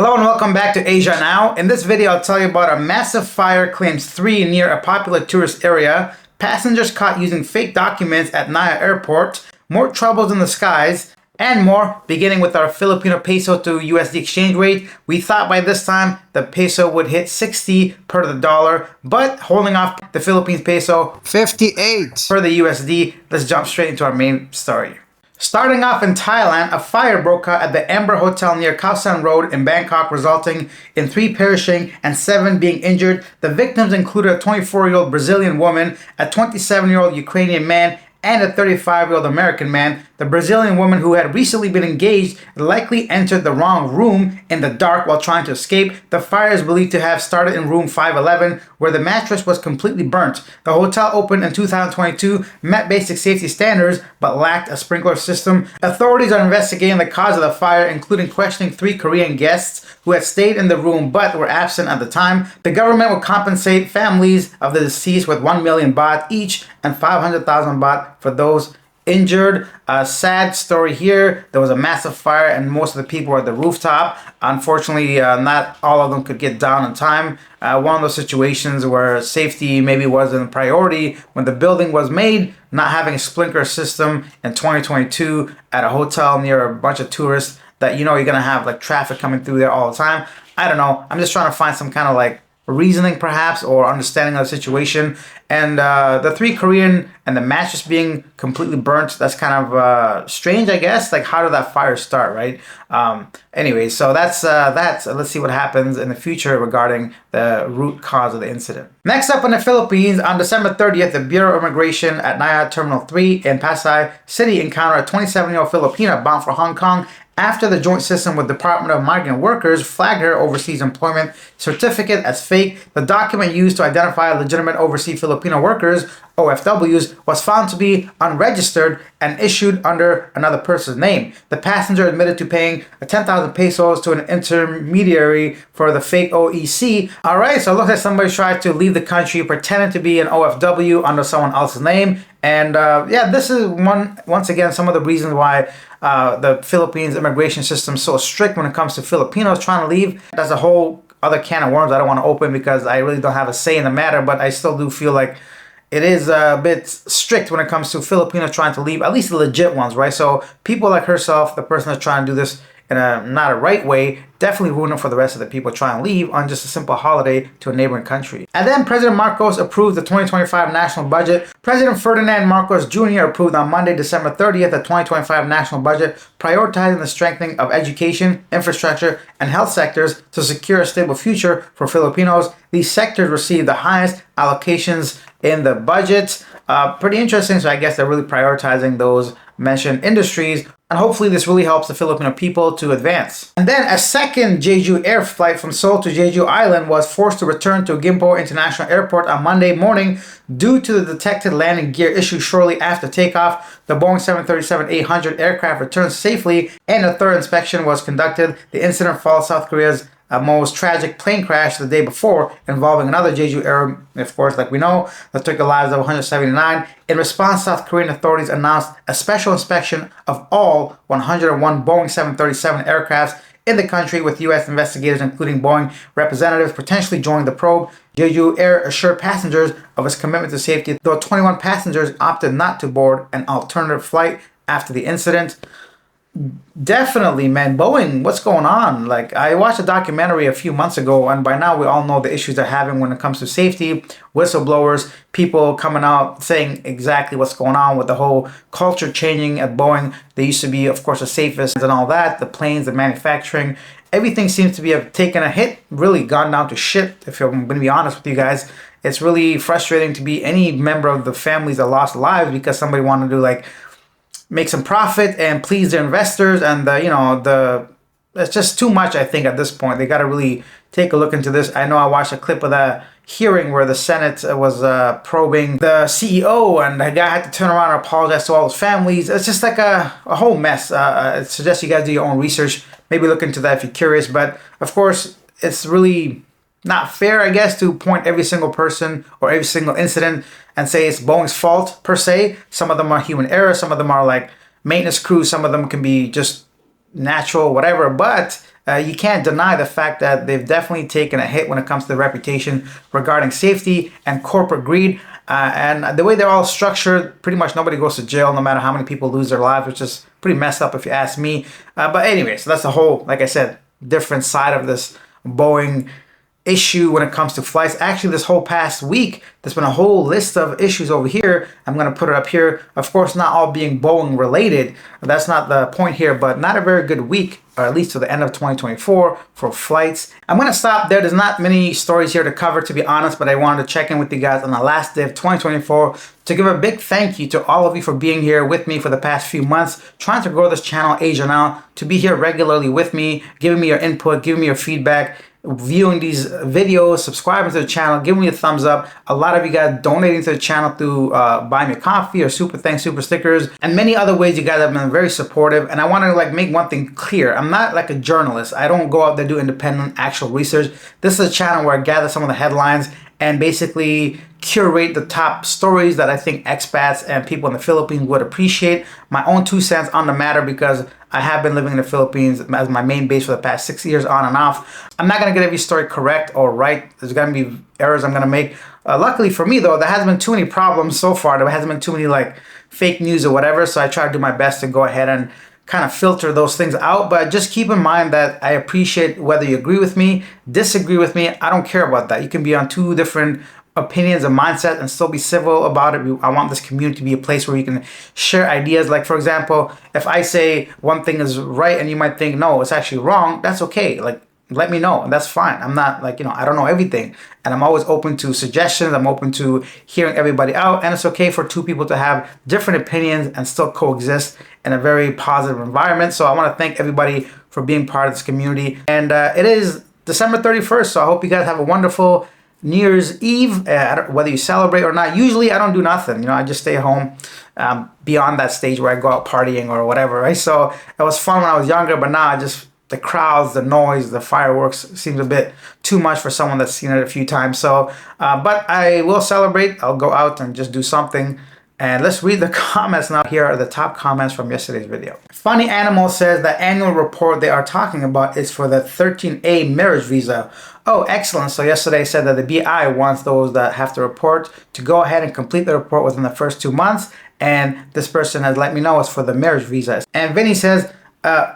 Hello and welcome back to Asia Now. In this video, I'll tell you about a massive fire claims 3 near a popular tourist area, passengers caught using fake documents at Naya Airport, more troubles in the skies, and more, beginning with our Filipino peso to USD exchange rate. We thought by this time the peso would hit 60 per the dollar, but holding off the Philippines peso 58 per the USD. Let's jump straight into our main story. Starting off in Thailand, a fire broke out at the Amber Hotel near Khao San Road in Bangkok, resulting in 3 perishing and 7 being injured. The victims included a 24-year-old Brazilian woman, a 27-year-old Ukrainian man, and a 35-year-old American man. The Brazilian woman, who had recently been engaged, likely entered the wrong room in the dark while trying to escape. The fire is believed to have started in room 511, where the mattress was completely burnt. The hotel opened in 2022, met basic safety standards, but lacked a sprinkler system. Authorities are investigating the cause of the fire, including questioning 3 Korean guests who had stayed in the room but were absent at the time. The government will compensate families of the deceased with 1 million baht each and 500,000 baht for those injured. A sad story here. There was a massive fire and most of the people were at the rooftop. Unfortunately, not all of them could get down in time. One of those situations where safety maybe wasn't a priority when the building was made. Not having a sprinkler system in 2022 at a hotel near a bunch of tourists that you're gonna have like traffic coming through there all the time. I don't know. I'm just trying to find some kind of like reasoning perhaps or understanding of the situation. And the 3 Korean and the mattress being completely burnt, that's kind of strange, I guess. Like, how did that fire start, right? Anyway, so that's let's see what happens in the future regarding the root cause of the incident. Next up in the Philippines, on December 30th, the Bureau of Immigration at Naya Terminal 3 in Pasay City encountered a 27-year-old Filipina bound for Hong Kong after the joint system with Department of Migrant Workers flagged her overseas employment certificate as fake. The document used to identify legitimate overseas Filipino workers, OFWs, was found to be unregistered and issued under another person's name. The passenger admitted to paying 10,000 pesos to an intermediary for the fake OEC. Alright, so it looks like somebody tried to leave the country pretending to be an OFW under someone else's name. And yeah, this is once again some of the reasons why the Philippines immigration system is so strict when it comes to Filipinos trying to leave. That's a whole other can of worms I don't want to open because I really don't have a say in the matter, but I still do feel like it is a bit strict when it comes to Filipinos trying to leave, at least the legit ones, right? So people like herself, the person that's trying to do this in a not a right way, definitely ruin it for the rest of the people trying to leave on just a simple holiday to a neighboring country. And then President Marcos approved the 2025 national budget. President Ferdinand Marcos Jr. approved on Monday, December 30th, the 2025 national budget, prioritizing the strengthening of education, infrastructure, and health sectors to secure a stable future for Filipinos. These sectors received the highest allocations in the budget. Pretty interesting, so I guess they're really prioritizing those mentioned industries, and hopefully this really helps the Filipino people to advance. And then a second Jeju air flight from Seoul to Jeju Island was forced to return to Gimpo International Airport on Monday morning due to the detected landing gear issue shortly after takeoff. The Boeing 737-800 aircraft returned safely and a third inspection was conducted. The incident follows South Korea's most tragic plane crash the day before involving another Jeju Air, of course, like we know, that took the lives of 179. In response, South Korean authorities announced a special inspection of all 101 Boeing 737 aircrafts in the country, with U.S. investigators, including Boeing representatives, potentially joining the probe. Jeju Air assured passengers of its commitment to safety, though 21 passengers opted not to board an alternative flight after the incident. Definitely, man. Boeing, what's going on? Like, I watched a documentary a few months ago, and by now we all know the issues they're having when it comes to safety, whistleblowers, people coming out saying exactly what's going on with the whole culture changing at Boeing. They used to be, of course, the safest and all that, the planes, the manufacturing. Everything seems to be taking a hit, really gone down to shit, if I'm going to be honest with you guys. It's really frustrating to be any member of the families that lost lives because somebody wanted to, like, make some profit and please their investors, and it's just too much. I think at this point they got to really take a look into this. I know I watched a clip of the hearing where the Senate was probing the CEO, and the guy had to turn around and apologize to all his families. It's just like a whole mess. I suggest you guys do your own research. Maybe look into that if you're curious. But of course, it's really not fair, I guess, to point every single person or every single incident and say it's Boeing's fault per se. Some of them are human error. Some of them are like maintenance crews. Some of them can be just natural, whatever. But you can't deny the fact that they've definitely taken a hit when it comes to their reputation regarding safety and corporate greed. And the way they're all structured, pretty much nobody goes to jail no matter how many people lose their lives, which is pretty messed up if you ask me. But anyway, so that's the whole, like I said, different side of this Boeing issue when it comes to flights. Actually, this whole past week, there's been a whole list of issues over here. I'm going to put it up here. Of course, not all being Boeing related. That's not the point here, but not a very good week, or at least to the end of 2024 for flights. I'm going to stop there. There's not many stories here to cover, to be honest, but I wanted to check in with you guys on the last day of 2024 to give a big thank you to all of you for being here with me for the past few months, trying to grow this channel, Asia Now, to be here regularly with me, giving me your input, giving me your feedback, viewing these videos, subscribing to the channel, giving me a thumbs up. A lot of you guys donating to the channel through buying me a coffee or super thanks, super stickers, and many other ways. You guys have been very supportive. And I want to make one thing clear. I'm not like a journalist. I don't go out there do independent actual research. This is a channel where I gather some of the headlines and basically curate the top stories that I think expats and people in the Philippines would appreciate. My own 2 cents on the matter, because I have been living in the Philippines as my main base for the past 6 years on and off. I'm not going to get every story correct or right. There's going to be errors I'm going to make. Luckily for me, though, there hasn't been too many problems so far. There hasn't been too many fake news or whatever. So I try to do my best to go ahead and kind of filter those things out. But just keep in mind that I appreciate whether you agree with me, disagree with me. I don't care about that. You can be on two different opinions and mindset and still be civil about it. I want this community to be a place where you can share ideas. Like, for example, if I say one thing is right and you might think, no, it's actually wrong, that's okay. Let me know, and that's fine. I'm not I don't know everything, and I'm always open to suggestions. I'm open to hearing everybody out, and it's okay for two people to have different opinions and still coexist in a very positive environment. So I want to thank everybody for being part of this community. And it is December 31st, so I hope you guys have a wonderful New Year's Eve, whether you celebrate or not. Usually I don't do nothing, I just stay home, beyond that stage where I go out partying or whatever, right? So it was fun when I was younger, but now the crowds, the noise, the fireworks seems a bit too much for someone that's seen it a few times. So, but I will celebrate. I'll go out and just do something. And let's read the comments now. Here are the top comments from yesterday's video. Funny Animal says the annual report they are talking about is for the 13A marriage visa. Oh, excellent. So yesterday said that the BI wants those that have to report to go ahead and complete the report within the first 2 months. And this person has let me know it's for the marriage visa. And Vinny says,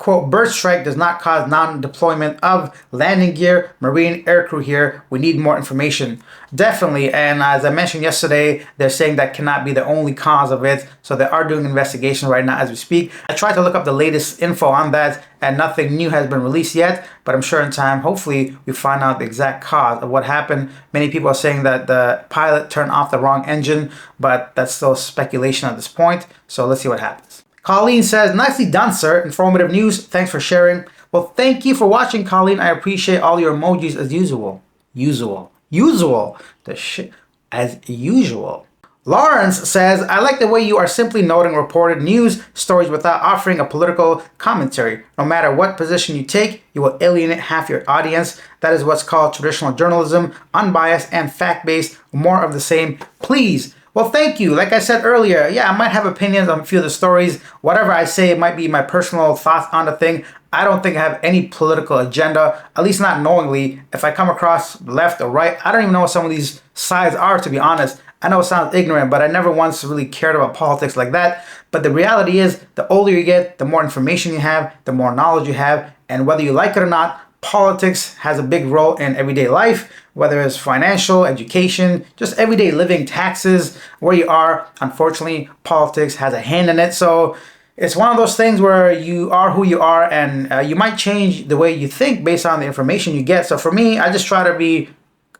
quote, bird strike does not cause non-deployment of landing gear, marine aircrew here. We need more information. Definitely. And as I mentioned yesterday, they're saying that cannot be the only cause of it. So they are doing investigation right now as we speak. I tried to look up the latest info on that, and nothing new has been released yet, but I'm sure in time, hopefully, we find out the exact cause of what happened. Many people are saying that the pilot turned off the wrong engine, but that's still speculation at this point. So let's see what happens. Colleen says, nicely done, sir. Informative news. Thanks for sharing. Well, thank you for watching, Colleen. I appreciate all your emojis as usual. The shit. As usual. Lawrence says, I like the way you are simply noting reported news stories without offering a political commentary. No matter what position you take, you will alienate half your audience. That is what's called traditional journalism, unbiased and fact-based, more of the same. Please. Well, thank you. Like I said earlier, yeah, I might have opinions on a few of the stories. Whatever I say, it might be my personal thoughts on the thing. I don't think I have any political agenda, at least not knowingly. If I come across left or right, I don't even know what some of these sides are, to be honest. I know it sounds ignorant, but I never once really cared about politics like that. But the reality is, the older you get, the more information you have, the more knowledge you have. And whether you like it or not, politics has a big role in everyday life, whether it's financial, education, just everyday living, taxes, where you are. Unfortunately, politics has a hand in it. So it's one of those things where you are who you are, and you might change the way you think based on the information you get. So for me, I just try to be,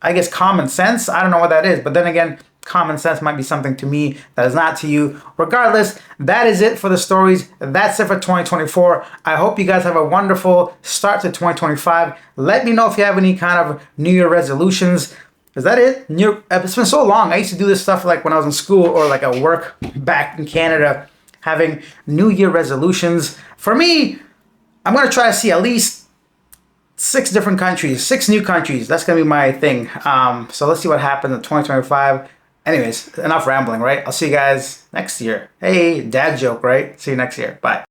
I guess, common sense. I don't know what that is, but then again, common sense might be something to me that is not to you. Regardless, that is it for the stories. That's it for 2024. I hope you guys have a wonderful start to 2025. Let me know if you have any kind of New Year resolutions. Is that it? It's been so long. I used to do this stuff like when I was in school or like at work back in Canada, having New Year resolutions. For me, I'm going to try to see at least 6 different countries, 6 new countries. That's going to be my thing. So let's see what happens in 2025. Anyways, enough rambling, right? I'll see you guys next year. Hey, dad joke, right? See you next year. Bye.